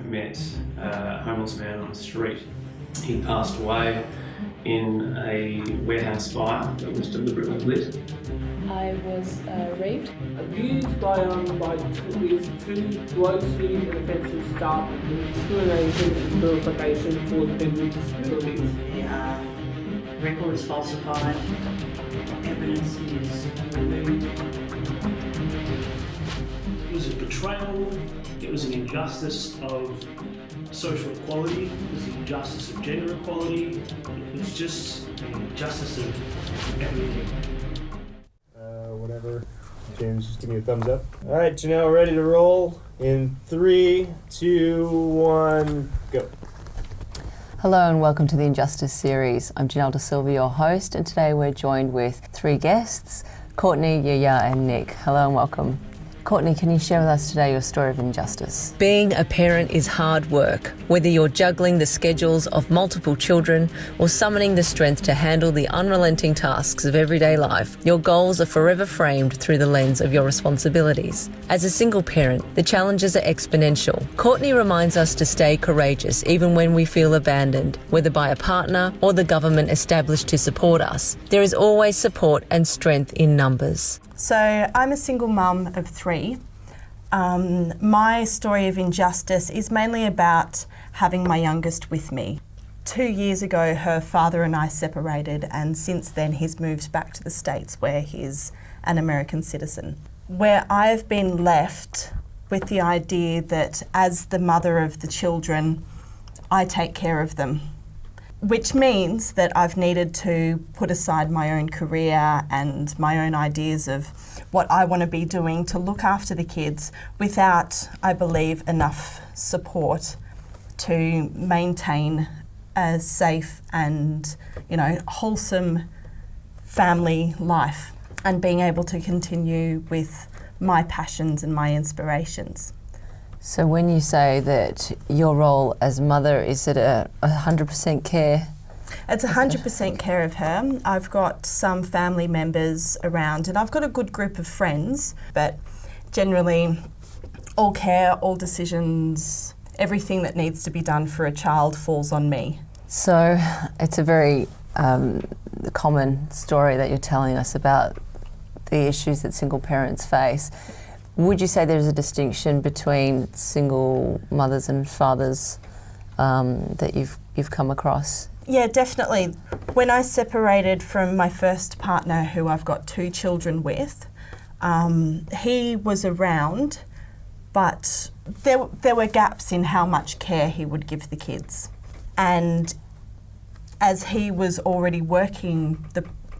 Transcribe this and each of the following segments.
met a homeless man on the street. He passed away in a warehouse fire that was deliberately lit. I was raped. Abused by two grossly inoffensive staff and discrimination and vilification towards people with disabilities. The record is falsified, evidence is removed. It was a betrayal, it was an injustice of social equality, it was an injustice of gender equality, it was just an injustice of everything. Whatever. James, just give me a thumbs up. All right, Janelle, ready to roll in 3, 2, 1, go. Hello and welcome to the Injustice series. I'm Janelle De Silva, your host, and today we're joined with 3 guests, Courtney, Yaya and Nick. Hello and welcome. Courtney, can you share with us today your story of injustice? Being a parent is hard work, whether you're juggling the schedules of multiple children or summoning the strength to handle the unrelenting tasks of everyday life. Your goals are forever framed through the lens of your responsibilities. As a single parent, the challenges are exponential. Courtney reminds us to stay courageous even when we feel abandoned, whether by a partner or the government established to support us. There is always support and strength in numbers. So I'm a single mum of 3. My story of injustice is mainly about having my youngest with me. 2 years ago, her father and I separated, and since then he's moved back to the States where he's an American citizen. Where I've been left with the idea that as the mother of the children, I take care of them. Which means that I've needed to put aside my own career and my own ideas of what I want to be doing to look after the kids without, I believe, enough support to maintain a safe and, wholesome family life and being able to continue with my passions and my inspirations. So when you say that your role as mother, is it a 100% care? It's 100% care of her. I've got some family members around and I've got a good group of friends, but generally all care, all decisions, everything that needs to be done for a child falls on me. So it's a very common story that you're telling us about the issues that single parents face. Would you say there's a distinction between single mothers and fathers that you've come across? Yeah, definitely. When I separated from my first partner, who I've got 2 children with, he was around, but there were gaps in how much care he would give the kids. And as he was already working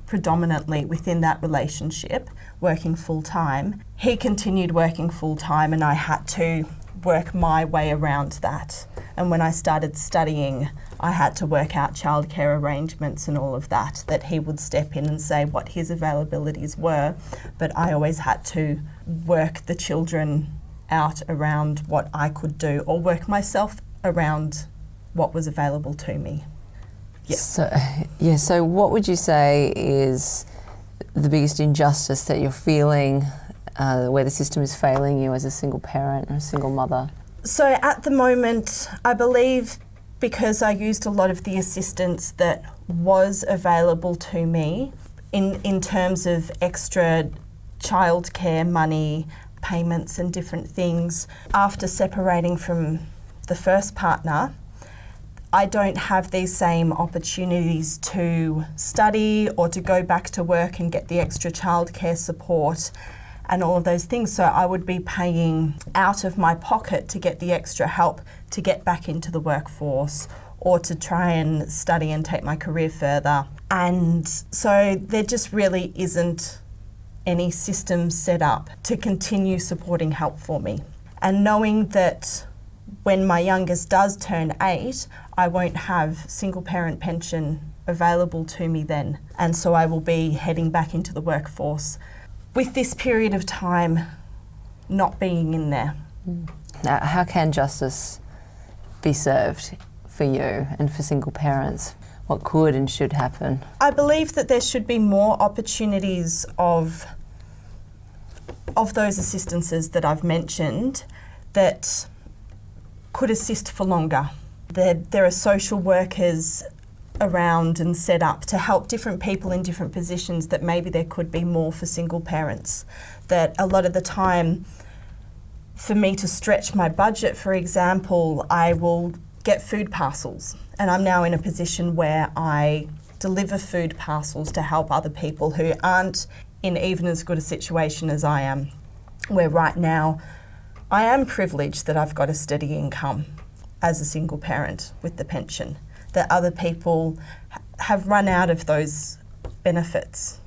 predominantly within that relationship, working full-time, he continued working full-time and I had to work my way around that. And when I started studying, I had to work out childcare arrangements and all of that he would step in and say what his availabilities were, but I always had to work the children out around what I could do or work myself around what was available to me. Yeah. So what would you say is the biggest injustice that you're feeling, where the system is failing you as a single parent or a single mother? So at the moment, I believe because I used a lot of the assistance that was available to me in terms of extra childcare money, payments and different things, after separating from the first partner, I don't have these same opportunities to study or to go back to work and get the extra childcare support and all of those things. So I would be paying out of my pocket to get the extra help to get back into the workforce or to try and study and take my career further. And so there just really isn't any system set up to continue supporting help for me. And knowing that when my youngest does turn 8, I won't have single parent pension available to me then. And so I will be heading back into the workforce with this period of time not being in there. Now, how can justice be served for you and for single parents? What could and should happen? I believe that there should be more opportunities of those assistances that I've mentioned that could assist for longer. There are social workers around and set up to help different people in different positions that maybe there could be more for single parents. That a lot of the time, for me to stretch my budget, for example, I will get food parcels, and I'm now in a position where I deliver food parcels to help other people who aren't in even as good a situation as I am, where right now I am privileged that I've got a steady income as a single parent with the pension, that other people have run out of those benefits.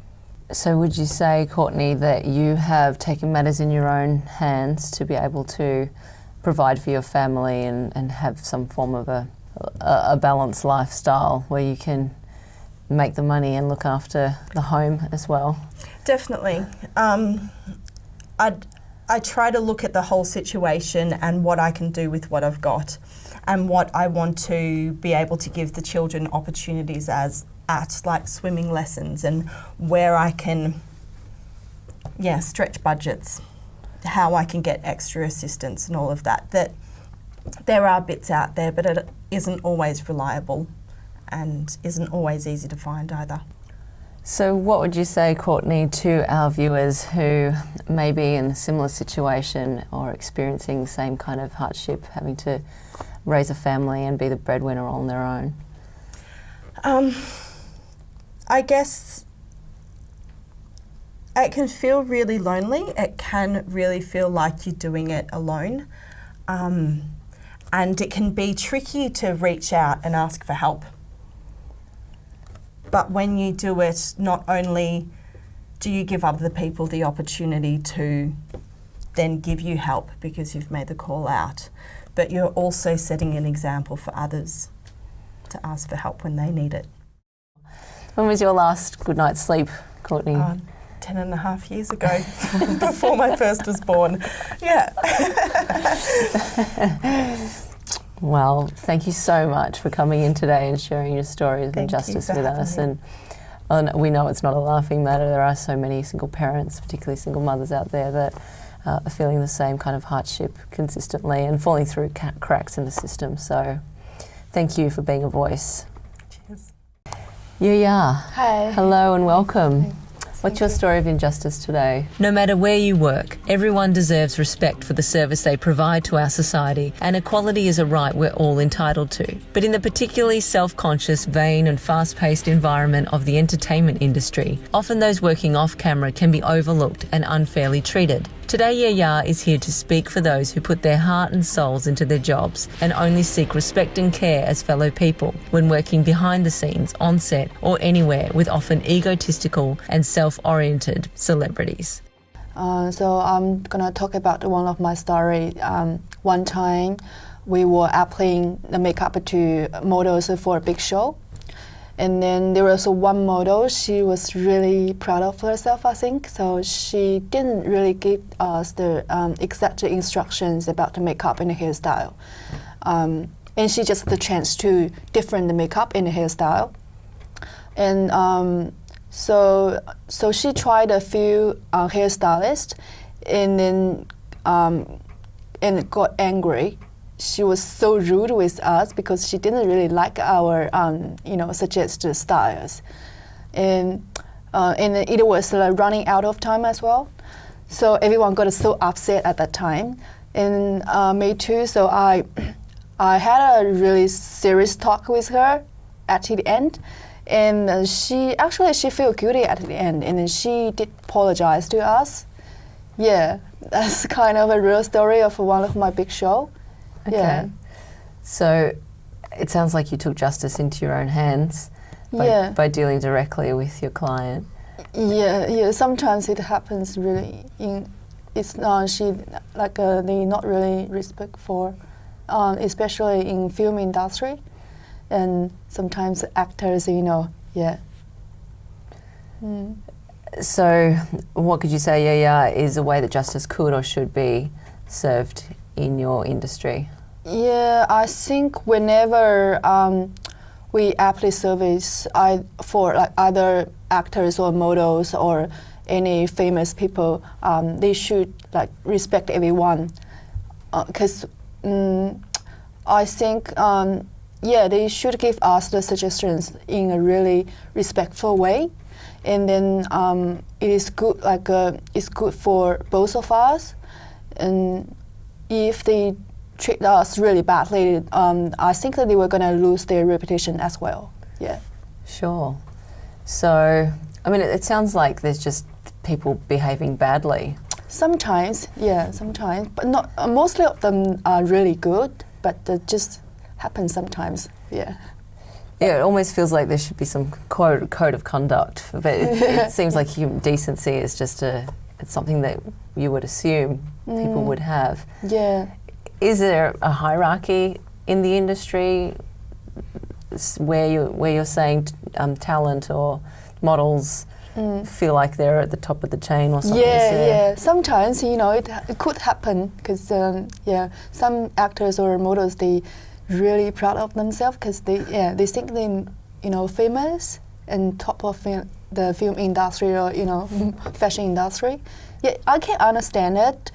So would you say, Courtney, that you have taken matters in your own hands to be able to provide for your family and have some form of a balanced lifestyle where you can make the money and look after the home as well? Definitely. I try to look at the whole situation and what I can do with what I've got, and what I want to be able to give the children opportunities at, like swimming lessons, and where I can, stretch budgets, how I can get extra assistance and all of that. That there are bits out there, but it isn't always reliable and isn't always easy to find either. So what would you say, Courtney, to our viewers who may be in a similar situation or experiencing the same kind of hardship, having to raise a family and be the breadwinner on their own? I guess it can feel really lonely. It can really feel like you're doing it alone. And it can be tricky to reach out and ask for help. But when you do it, not only do you give other people the opportunity to then give you help because you've made the call out, but you're also setting an example for others to ask for help when they need it. When was your last good night's sleep, Courtney? 10.5 years ago, before my first was born. Yeah. Well, thank you so much for coming in today and sharing your story of injustice with us. And we know it's not a laughing matter. There are so many single parents, particularly single mothers out there, that are feeling the same kind of hardship consistently and falling through cracks in the system. So thank you for being a voice. Cheers. Yeah. Hi. Hello and welcome. What's your story of injustice today? No matter where you work, everyone deserves respect for the service they provide to our society, and equality is a right we're all entitled to. But in the particularly self-conscious, vain and fast-paced environment of the entertainment industry, often those working off-camera can be overlooked and unfairly treated. Today, Yaya is here to speak for those who put their heart and souls into their jobs and only seek respect and care as fellow people when working behind the scenes, on set or anywhere with often egotistical and self-oriented celebrities. So I'm gonna talk about one of my story. One time we were applying the makeup to models for a big show. And then there was one model, she was really proud of herself, I think. So she didn't really give us the exact instructions about the makeup and the hairstyle. And she just had the chance to different the makeup and the hairstyle. And so she tried a few hairstylists and then and got angry. She was so rude with us because she didn't really like our, suggested styles. And it was running out of time as well. So everyone got so upset at that time. And me too, so I had a really serious talk with her at the end. And she felt guilty at the end, and then she did apologize to us. Yeah, that's kind of a real story of one of my big show. Okay. Yeah. So it sounds like you took justice into your own hands by dealing directly with your client. Yeah. Sometimes it happens really. It's she like they not really respect for, especially in film industry, and sometimes actors, yeah. So what could you say, is a way that justice could or should be served in your industry? Yeah, I think whenever we apply service for like other actors or models or any famous people, they should like respect everyone, because I think, they should give us the suggestions in a really respectful way, and then it is good. It's good for both of us. And if they treat us really badly, I think that they were gonna lose their reputation as well. Yeah. Sure. So, I mean, it sounds like there's just people behaving badly. Sometimes, but not mostly of them are really good, but it just happens sometimes. Yeah. Yeah, it almost feels like there should be some code of conduct, but it seems like decency is just it's something that you would assume people would have. Yeah. Is there a hierarchy in the industry where you're saying talent or models feel like they're at the top of the chain or something? Yeah. Sometimes, it could happen because, some actors or models, they really proud of themselves because they think they, famous and top of the film industry or, fashion industry. Yeah, I can understand it,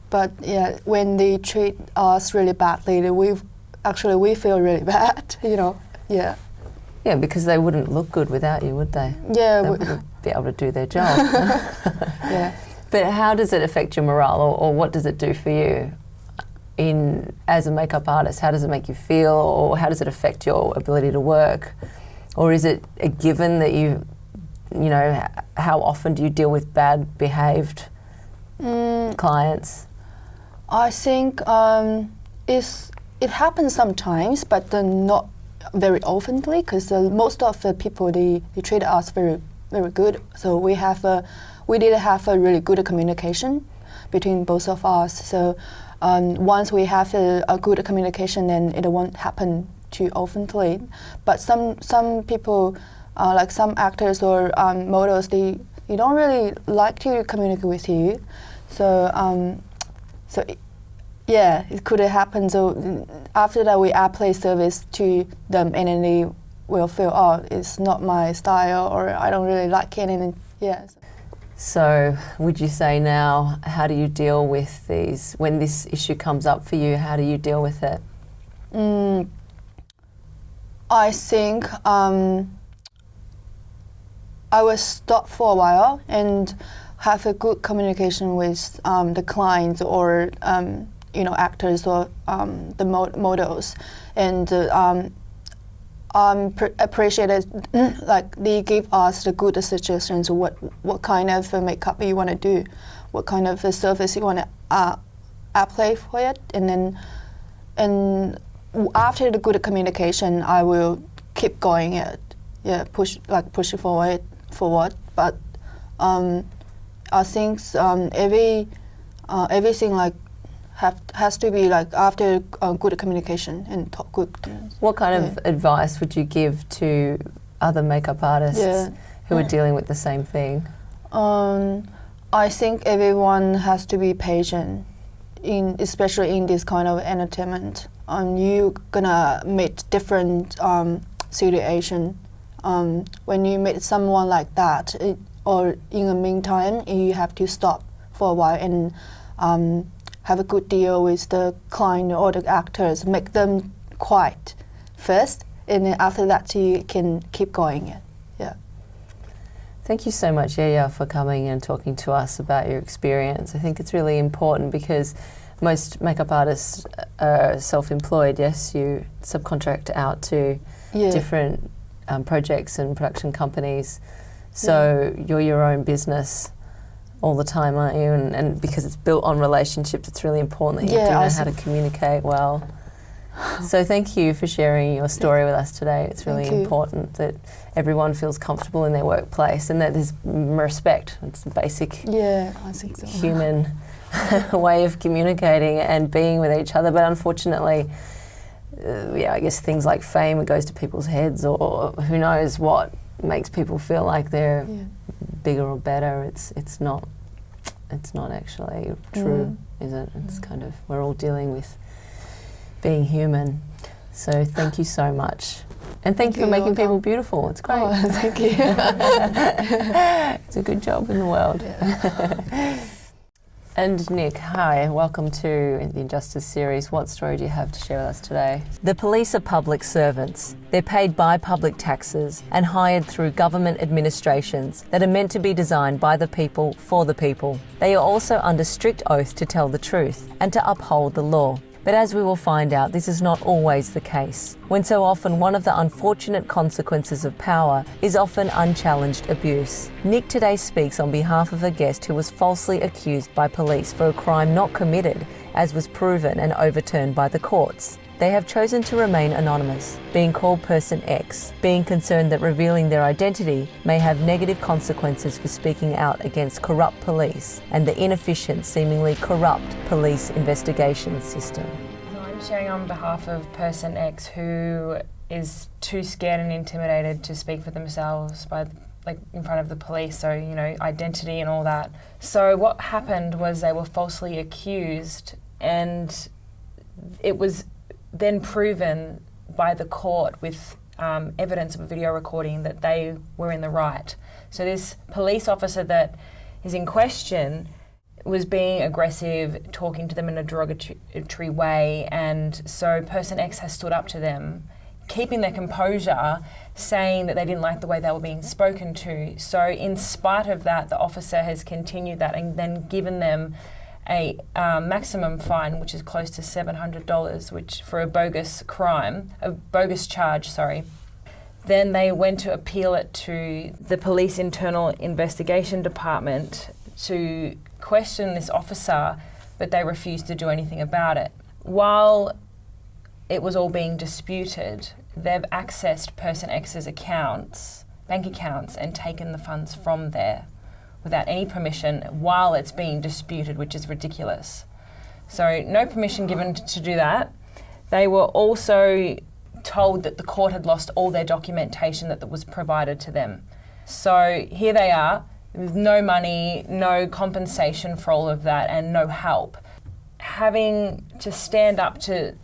but yeah, when they treat us really badly, we feel really bad, Yeah. Yeah, because they wouldn't look good without you, would they? Yeah. They wouldn't be able to do their job. Yeah. But how does it affect your morale, or what does it do for you as a makeup artist? How does it make you feel, or how does it affect your ability to work? Or is it a given that how often do you deal with bad behaved clients? I think it happens sometimes, but not very oftenly, because most of the people they treat us very, very good. So we did have a really good communication between both of us. So once we have a good communication, then it won't happen too oftenly. But some people, like some actors or models, they don't really like to communicate with you. So it could happen. So after that, we apply service to them, and then they will feel, it's not my style, or I don't really like it, and yeah. So would you say now, how do you deal with these, when this issue comes up for you, how do you deal with it? I think I will stop for a while and have a good communication with the clients or actors or the models, and appreciate it. Like they give us the good suggestions. What kind of makeup you want to do, what kind of service you want to apply for it, and after the good communication, I will keep going it. Yeah, push it forward. But I think everything has to be like after good communication and talk good. What kind of advice would you give to other makeup artists who are dealing with the same thing? I think everyone has to be patient, especially in this kind of entertainment. You're gonna meet different situation. When you meet someone like that, or in the meantime, you have to stop for a while and have a good deal with the client or the actors, make them quiet first, and then after that you can keep going. Yeah. Thank you so much, Yaya, for coming and talking to us about your experience. I think it's really important because most makeup artists are self-employed. Yes, you subcontract out to different projects and production companies. So you're your own business all the time, aren't you? And because it's built on relationships, it's really important that you do know how to communicate well. So thank you for sharing your story with us today. It's really important that everyone feels comfortable in their workplace and that there's respect. It's the basic I think so. human way of communicating and being with each other. But unfortunately, I guess things like fame, it goes to people's heads, or who knows what makes people feel like they're bigger or better. It's not actually true, is it? It's kind of, we're all dealing with being human. So thank you so much. And thank you for making people beautiful. It's great. Oh, thank you. It's a good job in the world. And Nick, hi, welcome to the Injustice series. What story do you have to share with us today? The police are public servants. They're paid by public taxes and hired through government administrations that are meant to be designed by the people for the people. They are also under strict oath to tell the truth and to uphold the law. But as we will find out, this is not always the case, when so often one of the unfortunate consequences of power is often unchallenged abuse. Nick today speaks on behalf of a guest who was falsely accused by police for a crime not committed, as was proven and overturned by the courts. They have chosen to remain anonymous, being called Person X, being concerned that revealing their identity may have negative consequences for speaking out against corrupt police and the inefficient, seemingly corrupt police investigation system. So I'm sharing on behalf of Person X, who is too scared and intimidated to speak for themselves in front of the police, so identity and all that. So what happened was they were falsely accused, and it was then proven by the court with evidence of a video recording that they were in the right. So this police officer that is in question was being aggressive, talking to them in a derogatory way, and so Person X has stood up to them, keeping their composure, saying that they didn't like the way they were being spoken to. So in spite of that, the officer has continued that and then given them a maximum fine, which is close to $700, which for a bogus charge. Then they went to appeal it to the Police Internal Investigation Department to question this officer, but they refused to do anything about it. While it was all being disputed, they've accessed Person X's bank accounts, and taken the funds from there without any permission while it's being disputed, which is ridiculous. So no permission given to do that. They were also told that the court had lost all their documentation that was provided to them. So here they are, with no money, no compensation for all of that, and no help. Having to stand up to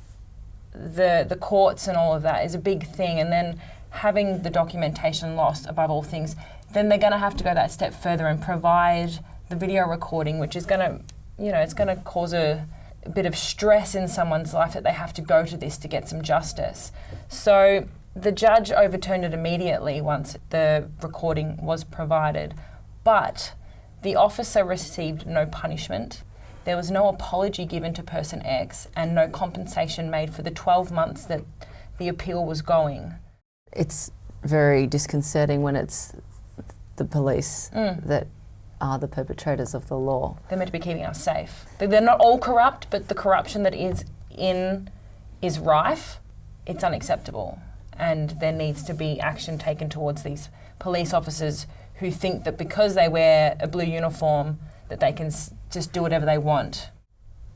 the courts and all of that is a big thing, and then having the documentation lost above all things, then they're going to have to go that step further and provide the video recording, which is going to, it's going to cause a bit of stress in someone's life that they have to go to this to get some justice. So the judge overturned it immediately once the recording was provided, but the officer received no punishment. There was no apology given to Person X and no compensation made for the 12 months that the appeal was going. It's very disconcerting when it's the police that are the perpetrators of the law. They're meant to be keeping us safe. They're not all corrupt, but the corruption that is rife. It's unacceptable, and there needs to be action taken towards these police officers who think that because they wear a blue uniform that they can just do whatever they want.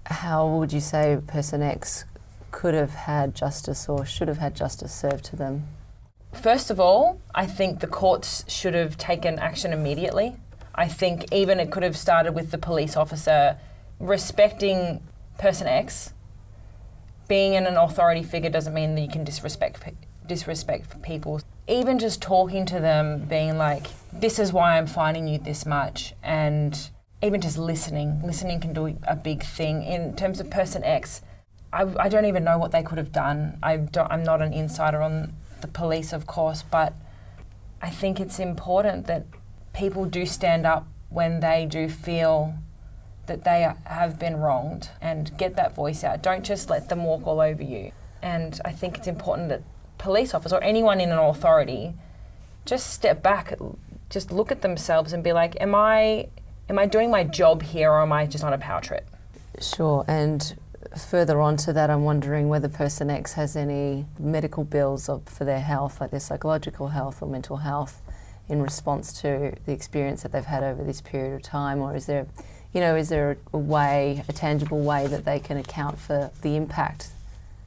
How would you say Person X could have had justice or should have had justice served to them? First of all, I think the courts should have taken action immediately. I think even it could have started with the police officer respecting Person X. Being in an authority figure doesn't mean that you can disrespect people. Even just talking to them, being like, this is why I'm fining you this much, and even just listening. Listening can do a big thing. In terms of Person X, I don't even know what they could have done. I'm not an insider on the police, of course, but I think it's important that people do stand up when they do feel that they have been wronged and get that voice out. Don't just let them walk all over you. And I think it's important that police officers or anyone in an authority just step back, just look at themselves and be like, am I doing my job here, or am I just on a power trip? Sure, and further on to that, I'm wondering whether Person X has any medical bills for their health, like their psychological health or mental health, in response to the experience that they've had over this period of time, or is there a tangible way that they can account for the impact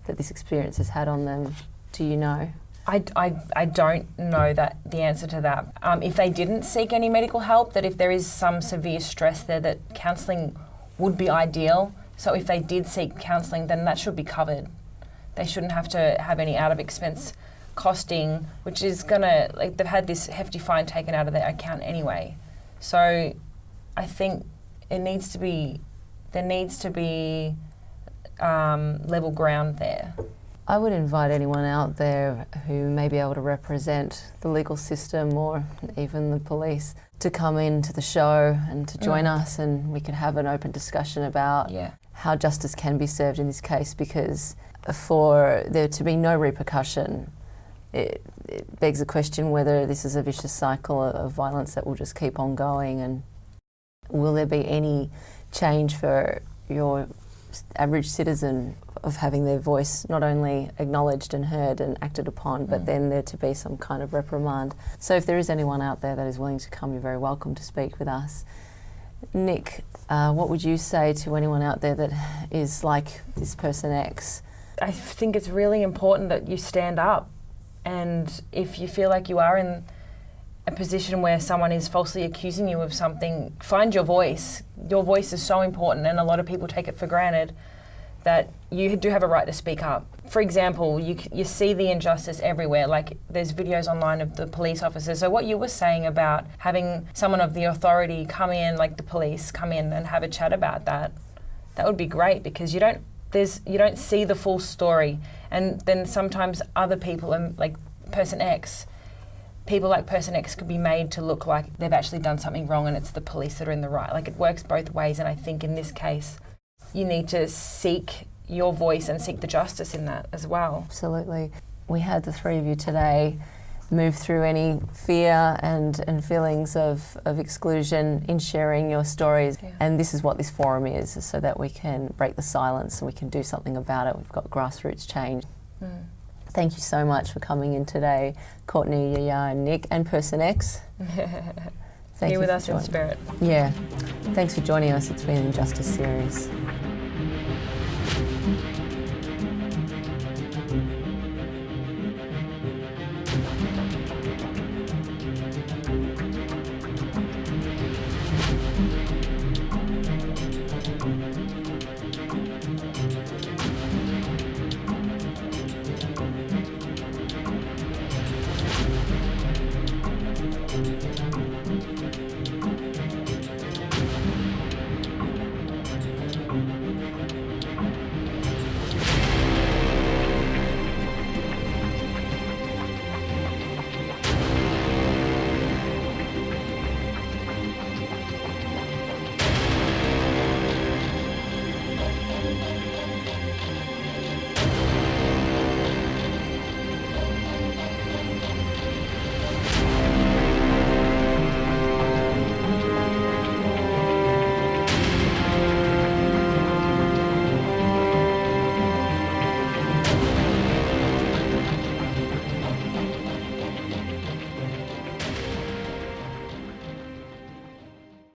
that this experience has had on them? Do you know? I don't know the answer to that. If they didn't seek any medical help, that if there is some severe stress there, that counselling would be ideal. So if they did seek counselling, then that should be covered. They shouldn't have to have any out-of-expense costing, which is they've had this hefty fine taken out of their account anyway. So I think it needs to be there needs to be level ground there. I would invite anyone out there who may be able to represent the legal system or even the police to come into the show and to join us, and we could have an open discussion about how justice can be served in this case, because for there to be no repercussion, it begs the question whether this is a vicious cycle of violence that will just keep on going, and will there be any change for your average citizen of having their voice not only acknowledged and heard and acted upon, but then there to be some kind of reprimand. So if there is anyone out there that is willing to come, you're very welcome to speak with us. Nick, what would you say to anyone out there that is like this person X? I think it's really important that you stand up, and if you feel like you are in a position where someone is falsely accusing you of something, find your voice. Your voice is so important, and a lot of people take it for granted, that you do have a right to speak up. For example, you see the injustice everywhere, like there's videos online of the police officers. So what you were saying about having someone of the authority come in, like the police come in and have a chat about that would be great, because you don't see the full story. And then sometimes other people, like person X, people like person X could be made to look like they've actually done something wrong and it's the police that are in the right. Like, it works both ways, and I think in this case you need to seek your voice and seek the justice in that as well. Absolutely. We had the three of you today move through any fear and feelings of exclusion in sharing your stories. Yeah. And this is what this forum is, so that we can break the silence and we can do something about it. We've got grassroots change. Thank you so much for coming in today, Courtney, Yaya and Nick, and Person X. Thank Be you with for us in joining. spirit. Yeah. Thanks for joining us. It's been an Injustice series.